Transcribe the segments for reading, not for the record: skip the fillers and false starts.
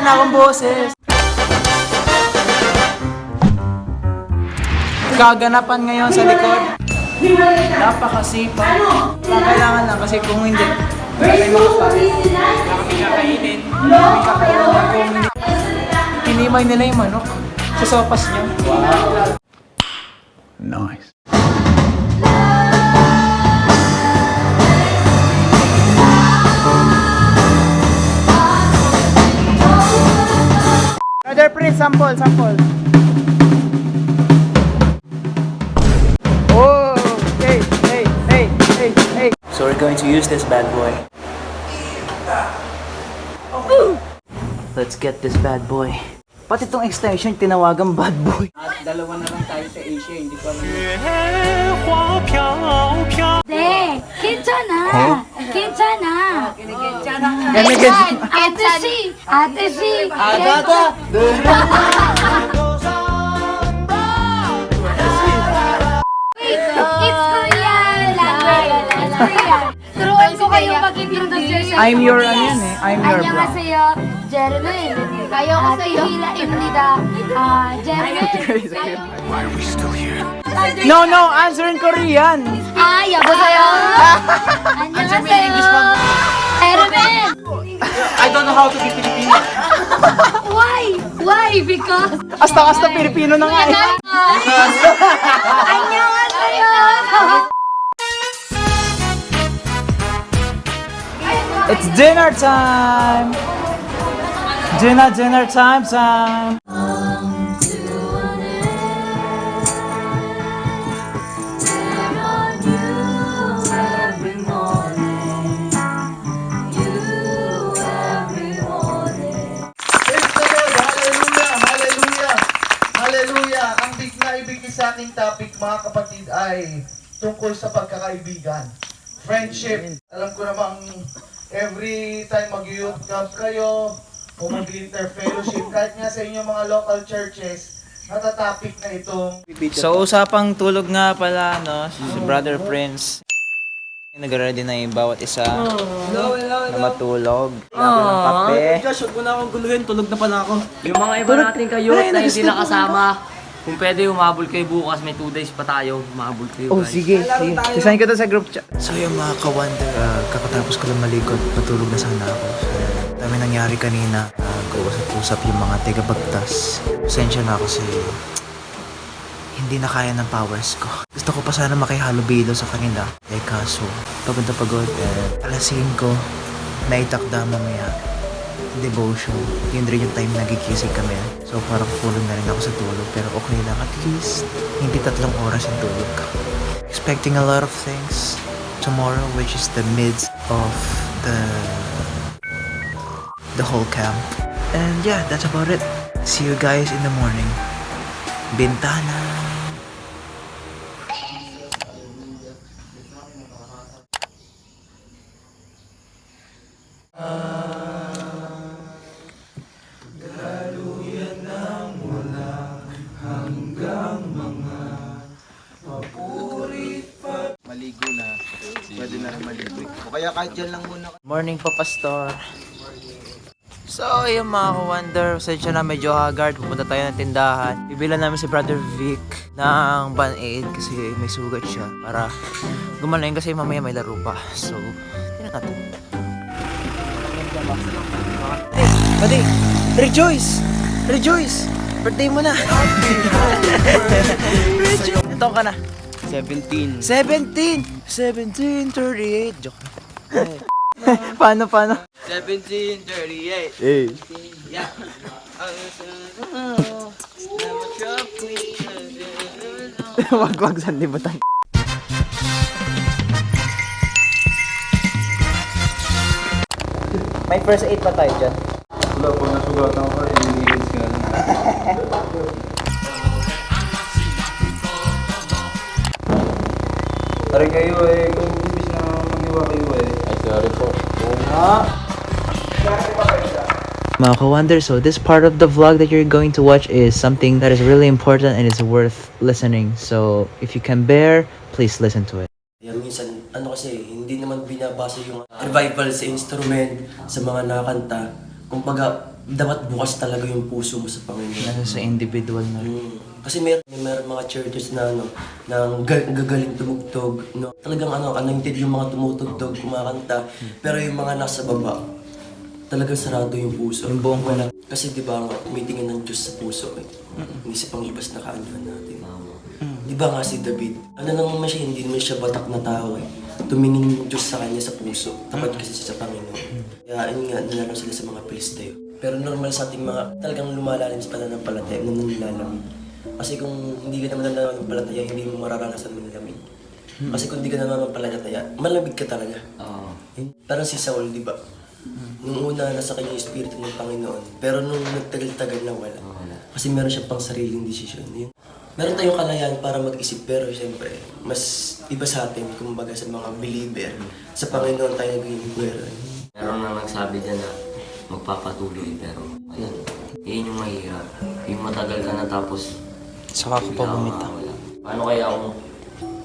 na akong boses. Kaganapan ngayon sa likod. Napakasipag. Kailangan lang kasi kung hindi, wala tayong makakain. Wala kami kakainin. Wala kami kakainin. Kung hinimay nila yung manok sa sopas niyo. Wow. Nice. Brother Prince, sample. Oh, hey. So we're going to use this bad boy. Let's get this bad boy. Pati itong extension, tinawagang bad boy. At dalawa na lang tayo sa Asia, hindi ko alam. 괜찮아. 괜찮아. 아저씨. It's Korean language. It's Korean. Turuan ko kayong mag-introduce yourself. I'm your ano yan eh. I'm your bro. 안녕하세요. 제르멘. 이라입니다. 제르멘. No, answer in Korean. 여보세요. 안녕하세요. 제르멘. I don't know how to be Filipino. Why? Because Asta Pilipino na nga eh. 안녕하세요. It's dinner time. Dinner time. Hallelujah! Ang ibig sa aking topic, mga kapatid, ay tungkol sa pagkakaibigan. Friendship. Alam ko namang every time mag-youth club kayo o mag-interfellowship, kahit nga sa inyong mga local churches, natatopic na itong... So usapang tulog nga pala, no? Si Brother Prince. Nag-ready na yung bawat isa na matulog. Kailangan ng kape. Josh, huwag mo na akong guluhin. Tulog na pala ako. Yung mga iba natin kayo na hindi nakasama, kung pwede humabol kayo bukas, may 2 days pa tayo, humabol kayo Oh, guys. sige. Sisayin ko to sa group chat. So yung mga ka-wonder, kakatapos ko lang malikot, matulog na sana ako. So, dami nangyari kanina. Kausap-usap yung mga taga-bagtas. Pasensya na ako kasi hindi na kaya ng powers ko. Gusto ko pa sana makihalubilo sa kanila. Eh kaso, pagod na pagod. Alasin ko, naitakda mamaya. Devotion. Yun rin yung time nagigising kami. So parang fulong na rin ako sa tulog. Pero okay lang, at least hindi 3 oras yung tulog ko. Expecting a lot of things tomorrow, which is the midst of the whole camp. And yeah, that's about it. See you guys in the morning. Bintana. Maligo na. Pwede na rin maligo. O kaya kahit dyan lang muna. Morning pa, Pastor. So, yung mga ka-wonder, pasensya na medyo haggard. Pupunta tayo ng tindahan. Bibilan namin si Brother Vic ng Band-Aid kasi may sugat siya. Para gumaling kasi mamaya may laro pa. So, tingnan natin. Buddy, rejoice! Rejoice! Birthday mo na! Rejoice! Ilan taon ka na? 17. 38! Joke. Paano? 17:38. Eh. Yeah. Wag sa libutan. May first aid pa tayo dyan. Wala po, nasugatan ko. Inililis ka na. Tari kayo eh. Kung imbis na mag-iwa kayo eh. Ay, sorry po. Oo nga. Mga ka-wonder, so this part of the vlog that you're going to watch is something that is really important and it's worth listening. So if you can bear, please listen to it. Kaya minsan, kasi, hindi naman binabasa yung revival sa instrument, sa mga nakakanta. Kumbaga, dapat bukas talaga yung puso mo sa Panginoon. Nasa sa individual na rin. Kasi meron mga churches na gagaling tumugtog, no. Talagang anointed yung mga tumutugtog, kumakanta, pero yung mga nasa baba, talagang sarado yung puso. Yung buong wala. Kasi di ba nga, tumitingin ng Diyos sa puso eh. Hindi sa panglabas na kaanyuan natin. Di ba nga si David, naman siya, hindi naman siya batak na tao eh. Tumingin yung Diyos sa kanya sa puso, tapat kasi siya sa Panginoon. Kaya yun nga, nalaro sila sa mga Pilisteo. Pero normal sa ating mga talagang lumalalim sa pananampalataya na nanlalamig. Kasi kung hindi ka naman nananampalataya, hindi mo mararanasan mo lamig. Kasi kung hindi ka nananampalataya, malamig ka talaga. Parang si Saul, di ba? Nung una, nasa kanya yung Espiritu ng Panginoon. Pero nung nagtagal-tagal na wala. Kasi meron siya pang sariling desisyon. Meron tayong kalayaan para mag-isip, pero siyempre, mas iba sa atin, kumbaga sa mga believer. Sa Panginoon tayo naging buwero. Meron na nagsabi dyan na magpapatuloy, pero ayun, yun yung mahirap. Yung matagal ka na tapos Saka ko pa bigla bumita. kang mawala. Paano kaya kung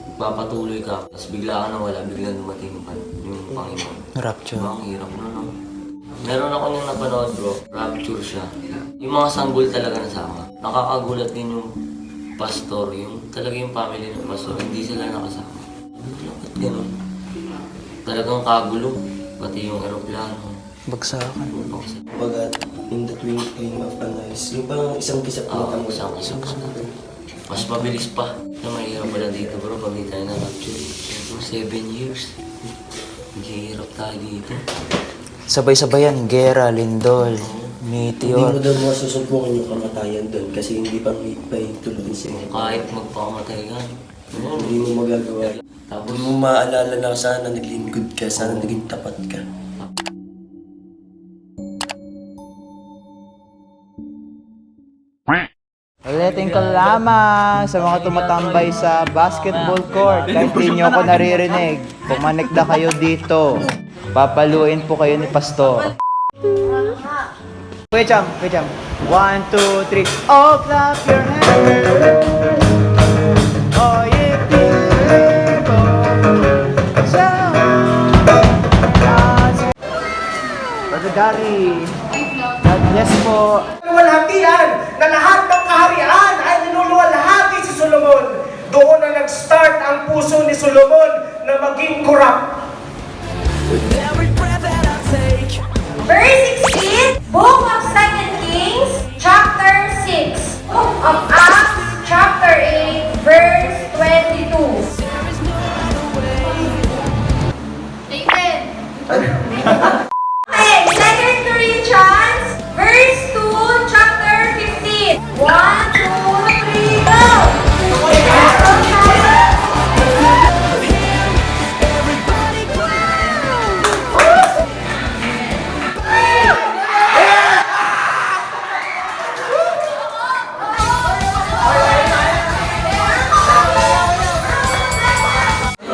magpapatuloy ka, tapos bigla ka na wala, bigla dumating yung Panginoon? Rapture. Ang hirap na, no? Meron ako nung napanood, bro. Rapture siya. Yung mga sanggol talaga nasama. Nakakagulat din yung pastor, yung talaga yung family ng pastor, hindi sila nakasama. Bakit ganun? Talagang kagulo. Pati yung aeroplano. Bagsakan. Kumbaga, in the twinkling of an eyes. Yung parang isang kisap na tamo. Isang mas mabilis pa. Na mahirap pala dito, bro, pag di tayo na-rapture. 7 years. Mahirap tayo dito. Sabay-sabayan, Gera, Lindol, Hindi Meteor. mo daw masusubukan yung kamatayan doon kasi hindi pa may tuloy siya. Kahit magpakamatay ka. Hindi mo magagawa. Tapos mo maalala na sana naglingkod ka, sana naging tapat ka. Ulitin ko lamang sa mga tumatambay sa basketball court. Kahit di nyo ako naririnig, pumanik na kayo dito. Papaluin po kayo ni Pastor. Wait, Cham. 1, 2, 3. Oh, clap your hands. Oh, yeah, people. Shout. Brother Gary. God bless po. Luwalhatian na lahat ng kaharian ay niluluwalhati si Solomon. Doon na nag-start ang puso ni Solomon na maging corrupt. Verse 16, Book of 2 Kings, chapter 6. Book of Acts, chapter 8, verse 22. Amen. Okay, 2 Corinthians, verse 2, chapter 15. 1, 2, 3, go!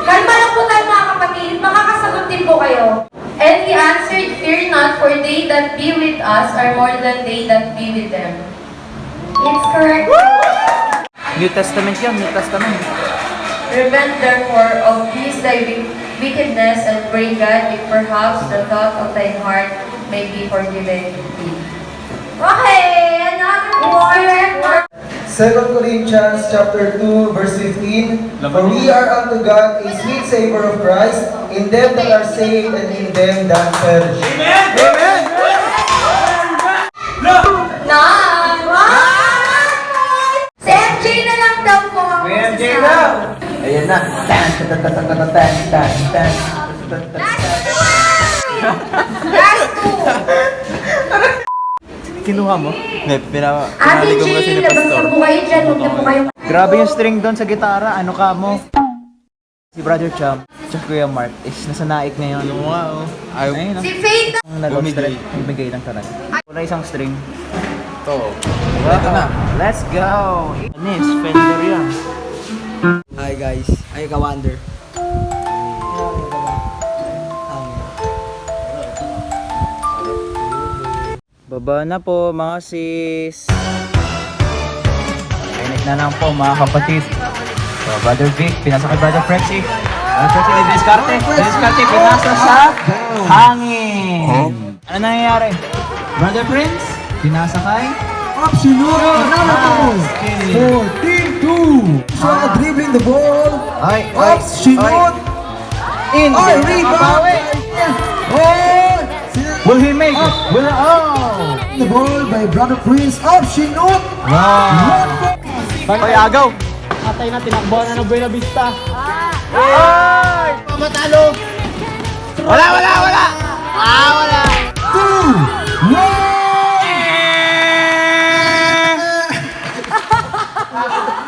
Kalma lang po tayo mga kapatid, makakasagot din po kayo. And he answered, Fear not, for they that be with us are more than they that be with them. It's correct. New Testament yan, New Testament. Repent therefore of this thy wickedness, and pray God, if perhaps the thought of thine heart may be forgiven thee. Okay, another point. 2 Corinthians chapter 2 verse 15. For we are unto God a sweet savor of Christ in them that are saved and in them that perish. Si MJ na lang daw po ang MJ na! Ayan na. Last two! Kinuha mo? Ate Ate G, labas na po kayo dyan. Huwag na po kayo. Grabe yung string doon sa gitara. Ano ka mo? Si Brother Cham, tsaka Kuya Mark is nasa naik ngayon. Ano nga, oh. Ayun, Si Faith ang nag-string. Bumigay lang talaga. Wala isang string. Ito. Ito na. Let's go! Anis, Fender yan. Hi guys, ay ka-wonder. Baba na po mga sis. Kainig na lang po mga kapatid. So, Brother Vic, pinasa kay Brother Prexy. Brother Prexy, may diskarte. Diskarte, pinasa sa hangin. Ano nangyayari? Brother Prince? Pinasakay. Absolute. For team 2. So, dribbling the ball. Absolute. In. Rebound. Will he make it? The ball by Brother Prince. Absolute. Wow. Hoy, agaw. Atay na, tinakbuhan na ng Buena Vista. Ay! Matalo! Wala! Wala! 2, 1!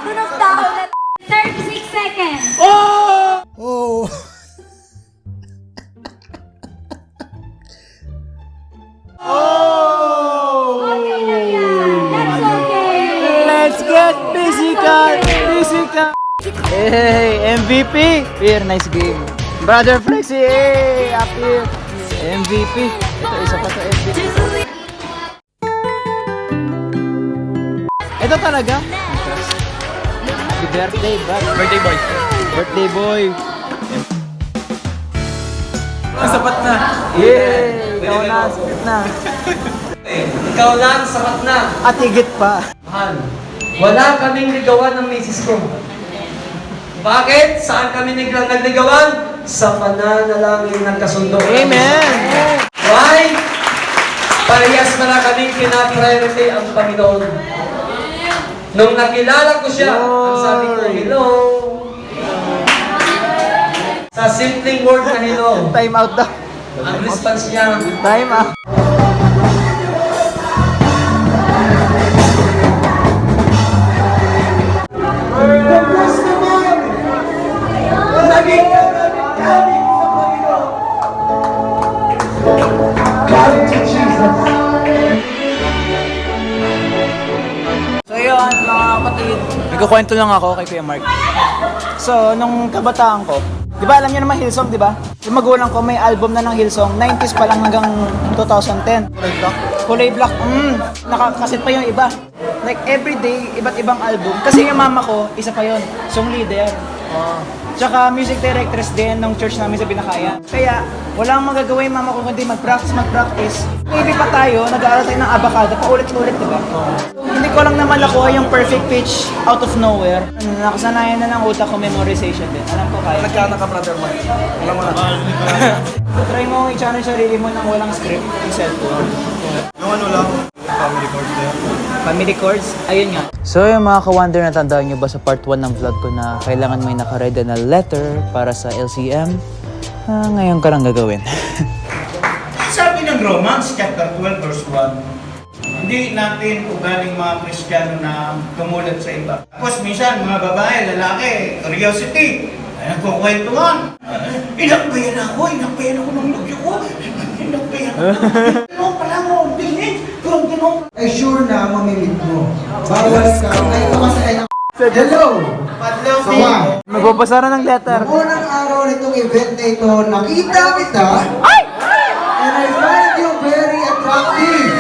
Tunog tao na 36 seconds. Oh! Okay na yan. That's okay. Let's get physical! Hey, MVP! Here, nice game. Brother Flexi, hey! Up here. MVP. Ito, isa pa to MVP. Ito talaga? Happy birthday, bro. Birthday boy. Birthday boy. Sapat na. Yay! Ikaw na, sapat na. Ikaw lang, sapat na. At higit pa. Mahal, wala kaming ligawan ng misis ko. Bakit? Saan kami nagligawan? Sa pananalangin ng kasundo. Amen! Why? Parehas na lang kaming pinapriority ang Panginoon. Nung nakilala ko siya, ang sabi ko, hello. Sa simpleng word na hello, Time out daw. ang response niya, Time out. naging kami sa Panginoon. Glory to Jesus. So yun, mga kapatid, nagkukwento lang ako kay Kuya Mark. So, nung kabataan ko, di ba alam niyo naman Hillsong, di ba? Yung magulang ko may album na ng Hillsong, 90s pa lang hanggang 2010. Kulay Black. Nakakasit pa yung iba. Like everyday, iba't ibang album. Kasi yung mama ko, isa pa yun, song leader. Tsaka music directress din ng church namin sa Binakayan. Kaya, walang magagawa yung mama ko kundi mag-practice. Maybe pa tayo, nag-aaral tayo ng abacado, paulit-ulit, diba? Hindi ko lang naman nakuha yung perfect pitch out of nowhere. Nakasanayan na ng utak ko memorization din. Alam ko kaya. Nagkana ka, brother Mark. Alam mo na. Try mo i-challenge sarili mo nang walang script yung cellphone. Yung ano lang, family chords na yan. Family chords? Ayun nga. So yung mga ka-wonder, natandaan nyo ba sa part 1 ng vlog ko na kailangan may nakareda na letter para sa LCM? Ngayon ka lang gagawin. Sabi ng Romans, chapter 12, verse 1, hindi natin ugaling mga Kristiyano na tumulad sa iba. Tapos minsan, mga babae, lalaki, curiosity, ay nagkukwentuhan. Inakbayan ako ng lugyo ko. Inakbayan ako. Ano pala mo, dinig, gano'n. Ay sure na mamimit mo. Bawal ka. Kahit ka kasi ay hello! So, Magbabasa na ng letter. Noong unang araw nitong event na ito, nakita kita. And I find you very attractive.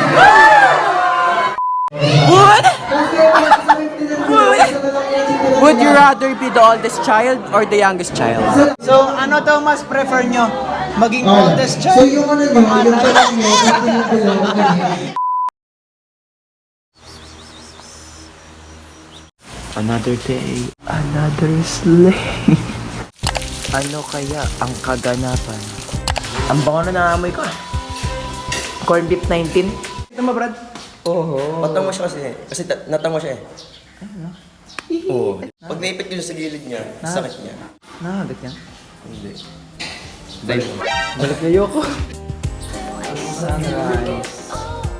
Would you rather be the oldest child or the youngest child? So, ano daw mas prefer nyo? Maging oldest So child? yung ano nyo, yung anak nyo, yung dalawa kanina. Another day, another sleigh. Ano kaya ang kaganapan? Ang bango na naamoy ko. Corn beef 19. Ito mo, Brad? Natamo siya kasi natamo siya eh. Oo. Pag naipit ko sa gilid niya, sakit niya. Nakagat yan. Hindi. Balik na yoko. Sunrise.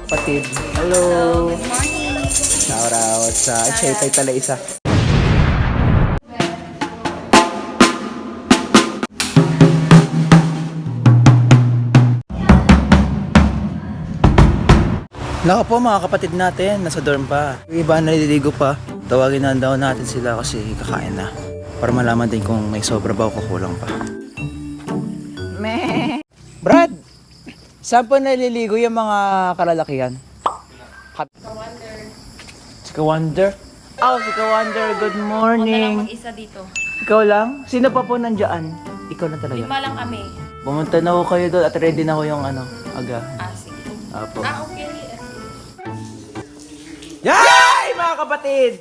Patid. Hello. Good morning. Shout out sa Chaypay pala isa. Naka po mga kapatid natin, nasa dorm pa. Yung iba naliligo pa. Tawagin na daw natin sila kasi kakain na. Para malaman din kung may sobra ba o kukulang pa. Meh. Brad! Saan po naliligo yung mga kalalakihan? Wonder. Si Kawander? Oh, si Kawander, good morning. Isa dito. Ikaw lang? Sino pa po nandyan? Ikaw lang talaga. Lang kami. Pumunta na ako kayo doon at ready na ako yung aga. Sige. Apo. Okay. Yay! Mga kapatid!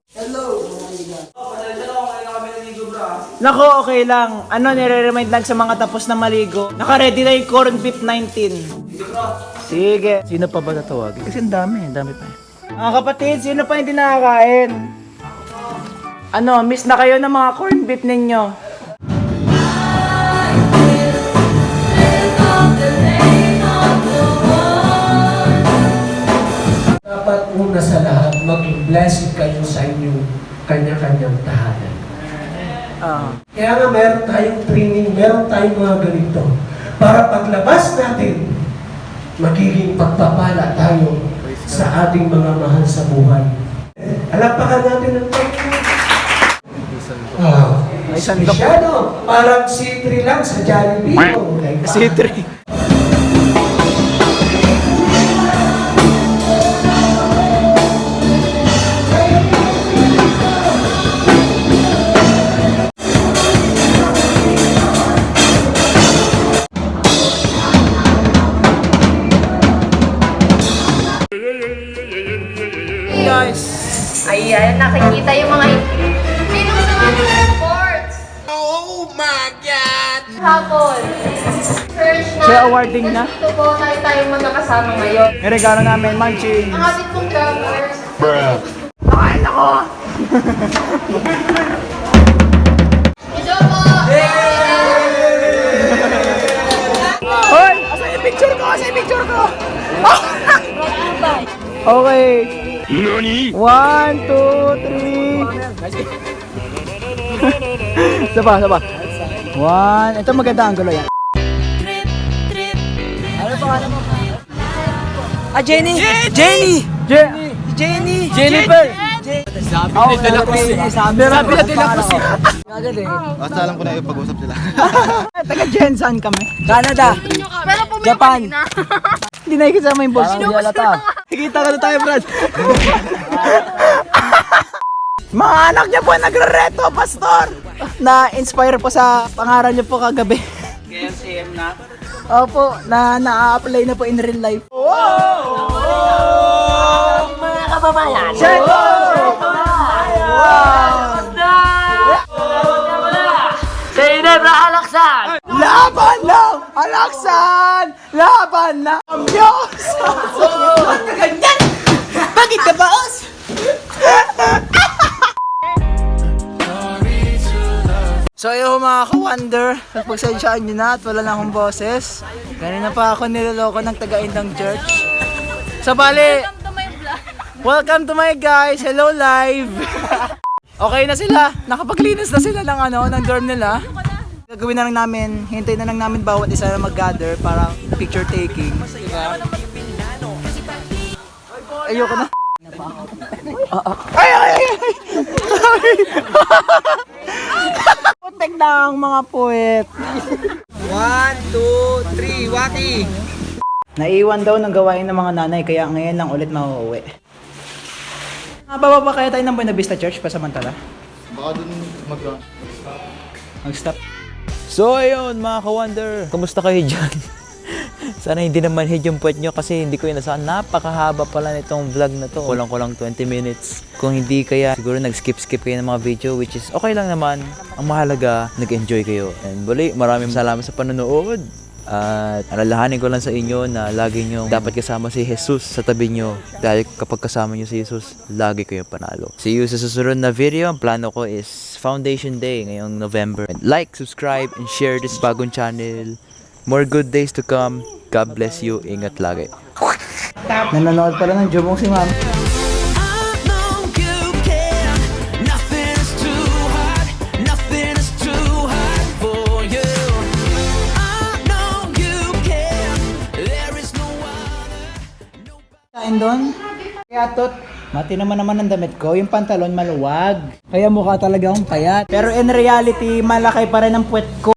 Nako, okay lang. Ano, nire-remind lang sa mga tapos na maligo. Naka-ready na yung corn beef 19. Sige. Sino pa ba tatawagin? Kasi ang dami pa. Mga kapatid, sino pa hindi nakakain? Ano, miss na kayo ng mga corn beef ninyo? Dapat una sa lahat, maging blessed kayo sa inyong kanya-kanyang tahanan. Kaya nga meron tayong training, meron tayong mga ganito. Para paglabas natin, magiging pagpapala tayo sa ating mga mahal sa buhay. Alapakan natin ang Panginoon. Masyado. Parang C3 lang sa Jollibee. C3. Guys, Ayan, nakikita yung mga... Sino sa mga sports? Oh my God! Hapon. Search na. siya awarding na. Dito po tayong magkakasama ngayon. May regalo namin, Munching. Ang ating pong drummers. Ay, nako! Ito po. Hoy! Asa yung picture ko? Asa yung picture ko? Okay. Nani? 1, 2, 3. Saba. 1. Ito maganda ang gulo yan. Ano pangalan mo? Jenny! Jennifer! Sabi ni Dela Cruz. Sabi na Dela Cruz. Agad eh. Basta alam ko na yung pag-usap sila. Taga Jensan kami. Canada. Japan. Hindi na ikasama yung boss. Nakikita ka na tayo, Brad. Mga anak niya po nagre-reto, Pastor. Na-inspire po sa pangaral niyo po kagabi. KMCM na? Opo, na-apply na po in real life. Mga kababayan! Checo! Laban lang! Alaksan! Laban lang! Ang Diyos! Ganyan! Bakit ka baos? So ayun mga ka-wonder, pagsadyaan nyo na at wala na akong boses. Kanina pa ako niloloko ng taga-Indang Church. So bali, welcome to my guys! Hello live! Okay na sila, nakapaglinis na sila ng dorm nila. Gagawin na lang namin, hintayin na lang namin bawat isa na mag-gather para picture taking. Ayoko na. Ay! Putek na ang mga puwet. 1, 2, 3, Waki! Naiwan daw ng gawain ng mga nanay kaya ngayon lang ulit mauuwi. Bababa kaya tayo ng Buena Vista Church pasamantala? Baka dun Mag-stop. So ayun mga ka-wonder, kumusta kayo dyan? Sana hindi naman hid yung puwet nyo kasi hindi ko inasahan. Napakahaba pala nitong vlog na to. Kulang 20 minutes. Kung hindi kaya siguro nag-skip kayo ng mga video which is okay lang naman. Ang mahalaga, nag-enjoy kayo. And bali, maraming salamat sa panonood. At alalahanin ko lang sa inyo na lagi nyo dapat kasama si Jesus sa tabi nyo. Dahil kapag kasama nyo si Jesus, lagi kayong panalo. See you sa susunod na video. Ang plano ko is Foundation Day ngayong November. And like, subscribe, and share this bagong channel. More good days to come. God bless you. Ingat lagi. Nanonood pala ng Jumong si Ma'am. Kain doon. Kaya tot, mati naman ang damit ko. Yung pantalon maluwag. Kaya mukha talaga akong payat. Pero in reality, malaki pa rin ang puwet ko.